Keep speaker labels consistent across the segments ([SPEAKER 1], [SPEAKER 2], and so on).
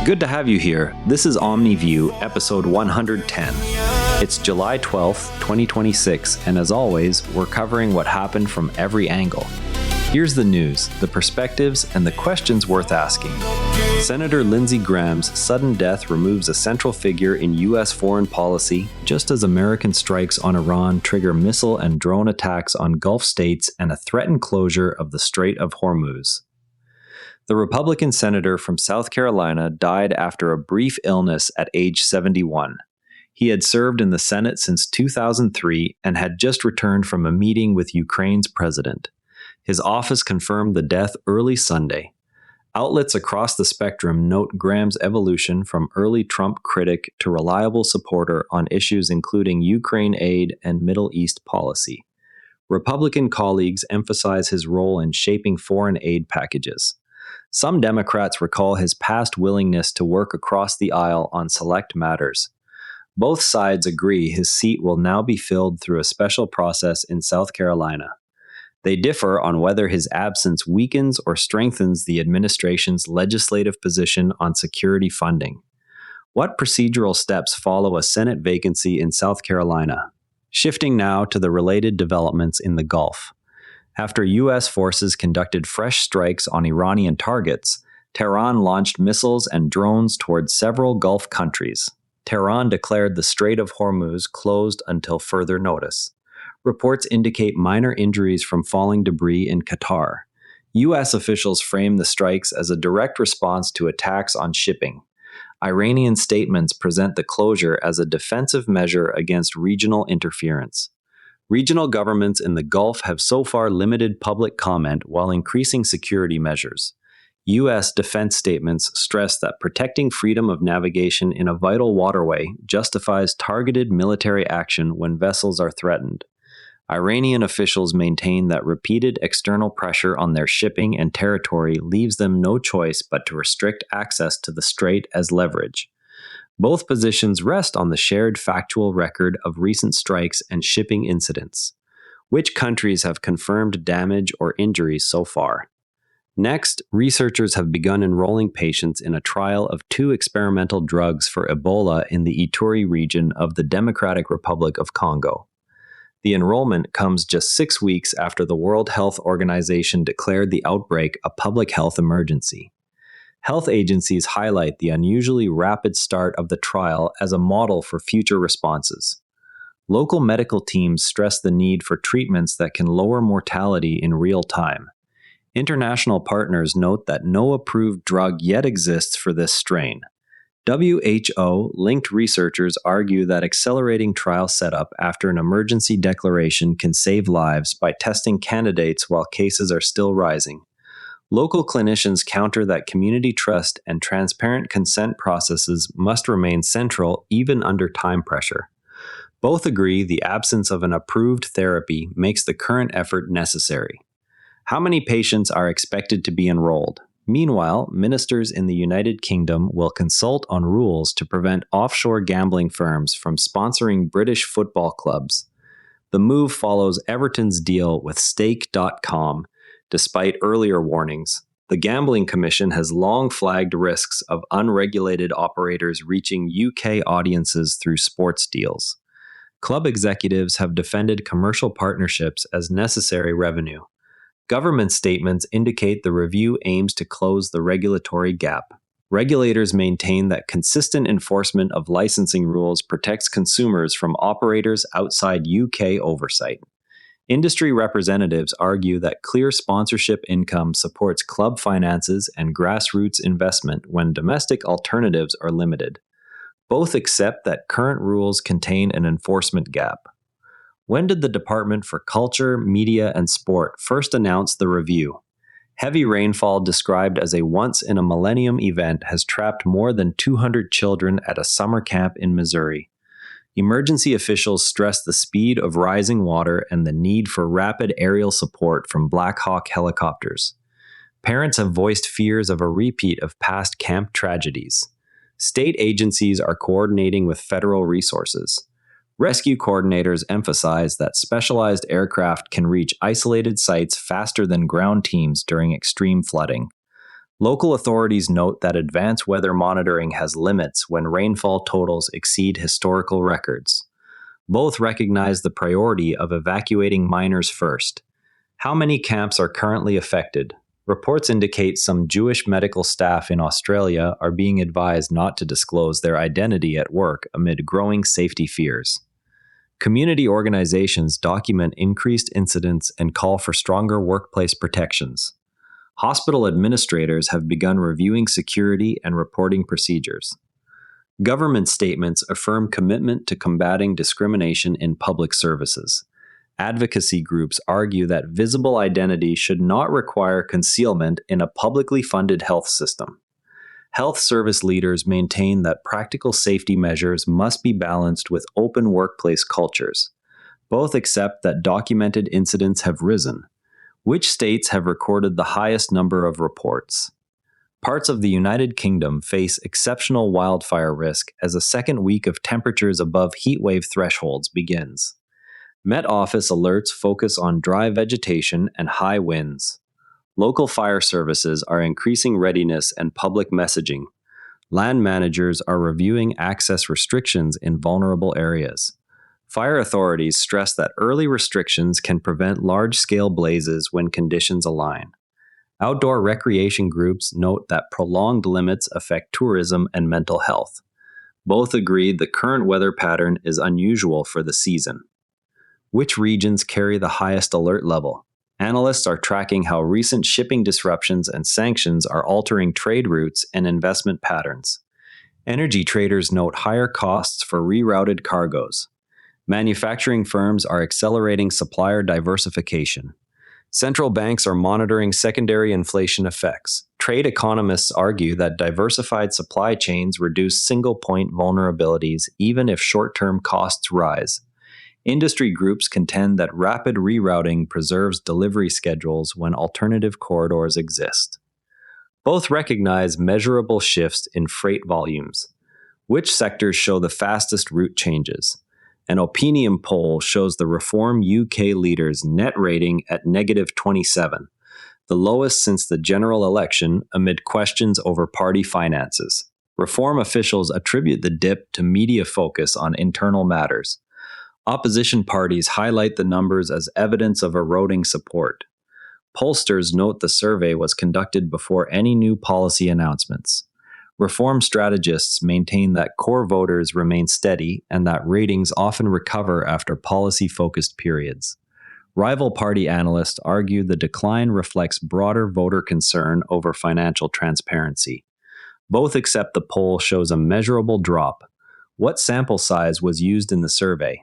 [SPEAKER 1] Good to have you here. This is Omni View, episode 110. It's July 12th, 2026, and as always, we're covering what happened from every angle. Here's the news, the perspectives, and the questions worth asking. Senator Lindsey Graham's sudden death removes a central figure in U.S. foreign policy, just as American strikes on Iran trigger missile and drone attacks on Gulf states and a threatened closure of the Strait of Hormuz. The Republican senator from South Carolina died after a brief illness at age 71. He had served in the Senate since 2003 and had just returned from a meeting with Ukraine's president. His office confirmed the death early Sunday. Outlets across the spectrum note Graham's evolution from early Trump critic to reliable supporter on issues including Ukraine aid and Middle East policy. Republican colleagues emphasize his role in shaping foreign aid packages. Some Democrats recall his past willingness to work across the aisle on select matters. Both sides agree his seat will now be filled through a special process in South Carolina. They differ on whether his absence weakens or strengthens the administration's legislative position on security funding. What procedural steps follow a Senate vacancy in South Carolina? Shifting now to the related developments in the Gulf. After U.S. forces conducted fresh strikes on Iranian targets, Tehran launched missiles and drones toward several Gulf countries. Tehran declared the Strait of Hormuz closed until further notice. Reports indicate minor injuries from falling debris in Qatar. U.S. officials frame the strikes as a direct response to attacks on shipping. Iranian statements present the closure as a defensive measure against regional interference. Regional governments in the Gulf have so far limited public comment while increasing security measures. U.S. defense statements stress that protecting freedom of navigation in a vital waterway justifies targeted military action when vessels are threatened. Iranian officials maintain that repeated external pressure on their shipping and territory leaves them no choice but to restrict access to the strait as leverage. Both positions rest on the shared factual record of recent strikes and shipping incidents. Which countries have confirmed damage or injuries so far? Next, researchers have begun enrolling patients in a trial of 2 experimental drugs for Ebola in the Ituri region of the Democratic Republic of Congo. The enrollment comes just 6 weeks after the World Health Organization declared the outbreak a public health emergency. Health agencies highlight the unusually rapid start of the trial as a model for future responses. Local medical teams stress the need for treatments that can lower mortality in real time. International partners note that no approved drug yet exists for this strain. WHO-linked researchers argue that accelerating trial setup after an emergency declaration can save lives by testing candidates while cases are still rising. Local clinicians counter that community trust and transparent consent processes must remain central even under time pressure. Both agree the absence of an approved therapy makes the current effort necessary. How many patients are expected to be enrolled? Meanwhile, ministers in the United Kingdom will consult on rules to prevent offshore gambling firms from sponsoring British football clubs. The move follows Everton's deal with Stake.com. Despite earlier warnings, the Gambling Commission has long flagged risks of unregulated operators reaching UK audiences through sports deals. Club executives have defended commercial partnerships as necessary revenue. Government statements indicate the review aims to close the regulatory gap. Regulators maintain that consistent enforcement of licensing rules protects consumers from operators outside UK oversight. Industry representatives argue that clear sponsorship income supports club finances and grassroots investment when domestic alternatives are limited. Both accept that current rules contain an enforcement gap. When did the Department for Culture, Media, and Sport first announce the review? Heavy rainfall described as a once-in-a-millennium event has trapped more than 200 children at a summer camp in Missouri. Emergency officials stress the speed of rising water and the need for rapid aerial support from Black Hawk helicopters. Parents have voiced fears of a repeat of past camp tragedies. State agencies are coordinating with federal resources. Rescue coordinators emphasize that specialized aircraft can reach isolated sites faster than ground teams during extreme flooding. Local authorities note that advanced weather monitoring has limits when rainfall totals exceed historical records. Both recognize the priority of evacuating miners first. How many camps are currently affected? Reports indicate some Jewish medical staff in Australia are being advised not to disclose their identity at work amid growing safety fears. Community organizations document increased incidents and call for stronger workplace protections. Hospital administrators have begun reviewing security and reporting procedures. Government statements affirm commitment to combating discrimination in public services. Advocacy groups argue that visible identity should not require concealment in a publicly funded health system. Health service leaders maintain that practical safety measures must be balanced with open workplace cultures. Both accept that documented incidents have risen. Which states have recorded the highest number of reports? Parts of the United Kingdom face exceptional wildfire risk as a second week of temperatures above heatwave thresholds begins. Met Office alerts focus on dry vegetation and high winds. Local fire services are increasing readiness and public messaging. Land managers are reviewing access restrictions in vulnerable areas. Fire authorities stress that early restrictions can prevent large-scale blazes when conditions align. Outdoor recreation groups note that prolonged limits affect tourism and mental health. Both agree the current weather pattern is unusual for the season. Which regions carry the highest alert level? Analysts are tracking how recent shipping disruptions and sanctions are altering trade routes and investment patterns. Energy traders note higher costs for rerouted cargoes. Manufacturing firms are accelerating supplier diversification. Central banks are monitoring secondary inflation effects. Trade economists argue that diversified supply chains reduce single-point vulnerabilities even if short-term costs rise. Industry groups contend that rapid rerouting preserves delivery schedules when alternative corridors exist. Both recognize measurable shifts in freight volumes. Which sectors show the fastest route changes? An Opinium poll shows the Reform UK leader's net rating at -27, the lowest since the general election amid questions over party finances. Reform officials attribute the dip to media focus on internal matters. Opposition parties highlight the numbers as evidence of eroding support. Pollsters note the survey was conducted before any new policy announcements. Reform strategists maintain that core voters remain steady and that ratings often recover after policy-focused periods. Rival party analysts argue the decline reflects broader voter concern over financial transparency. Both accept the poll shows a measurable drop. What sample size was used in the survey?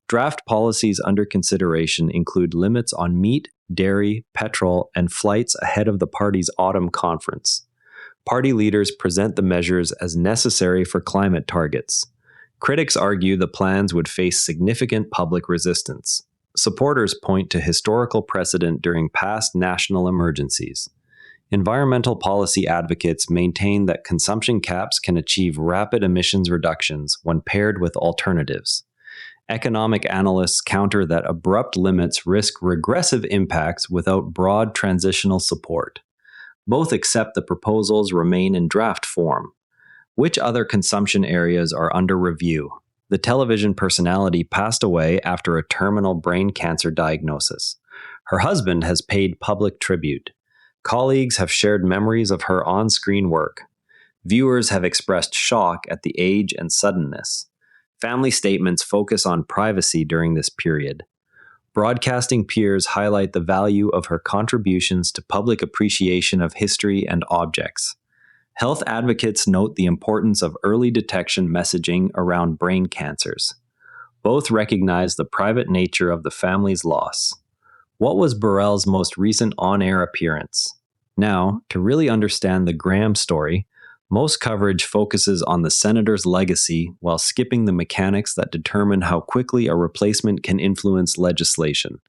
[SPEAKER 1] Draft policies under consideration include limits on meat, dairy, petrol, and flights ahead of the party's autumn conference. Party leaders present the measures as necessary for climate targets. Critics argue the plans would face significant public resistance. Supporters point to historical precedent during past national emergencies. Environmental policy advocates maintain that consumption caps can achieve rapid emissions reductions when paired with alternatives. Economic analysts counter that abrupt limits risk regressive impacts without broad transitional support. Both accept the proposals remain in draft form. Which other consumption areas are under review? The television personality passed away after a terminal brain cancer diagnosis. Her husband has paid public tribute. Colleagues have shared memories of her on-screen work. Viewers have expressed shock at the age and suddenness. Family statements focus on privacy during this period. Broadcasting peers highlight the value of her contributions to public appreciation of history and objects. Health advocates note the importance of early detection messaging around brain cancers. Both recognize the private nature of the family's loss. What was Burrell's most recent on-air appearance? Now, to really understand the Graham story, most coverage focuses on the senator's legacy while skipping the mechanics that determine how quickly a replacement can influence legislation.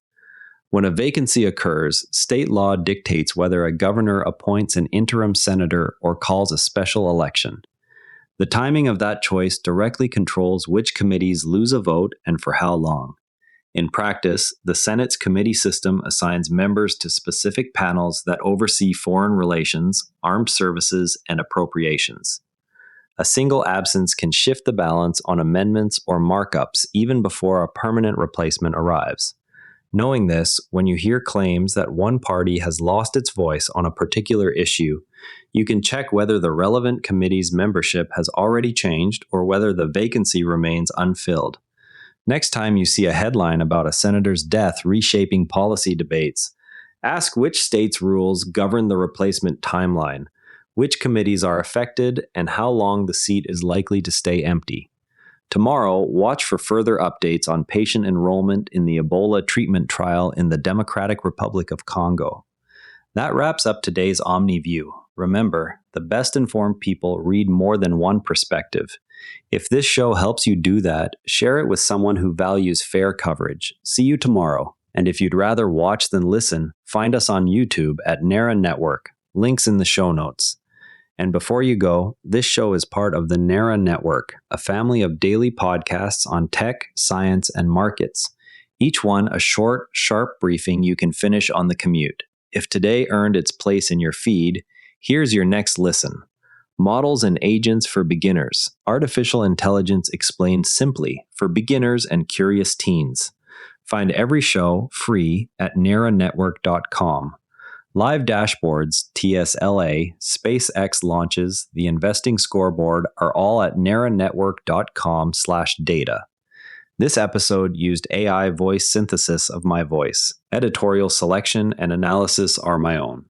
[SPEAKER 1] When a vacancy occurs, state law dictates whether a governor appoints an interim senator or calls a special election. The timing of that choice directly controls which committees lose a vote and for how long. In practice, the Senate's committee system assigns members to specific panels that oversee foreign relations, armed services, and appropriations. A single absence can shift the balance on amendments or markups even before a permanent replacement arrives. Knowing this, when you hear claims that one party has lost its voice on a particular issue, you can check whether the relevant committee's membership has already changed or whether the vacancy remains unfilled. Next time you see a headline about a senator's death reshaping policy debates, ask which state's rules govern the replacement timeline, which committees are affected, and how long the seat is likely to stay empty. Tomorrow, watch for further updates on patient enrollment in the Ebola treatment trial in the Democratic Republic of Congo. That wraps up today's Omni View. Remember, the best informed people read more than one perspective. If this show helps you do that, share it with someone who values fair coverage. See you tomorrow. And if you'd rather watch than listen, find us on YouTube at NARA Network. Links in the show notes. And before you go, this show is part of the NARA Network, a family of daily podcasts on tech, science, and markets. Each one a short, sharp briefing you can finish on the commute. If today earned its place in your feed, here's your next listen. Models and Agents for Beginners. Artificial Intelligence Explained Simply for Beginners and Curious Teens. Find every show free at naranetwork.com. Live dashboards, TSLA, SpaceX launches, the investing scoreboard are all at naranetwork.com/data. This episode used AI voice synthesis of my voice. Editorial selection and analysis are my own.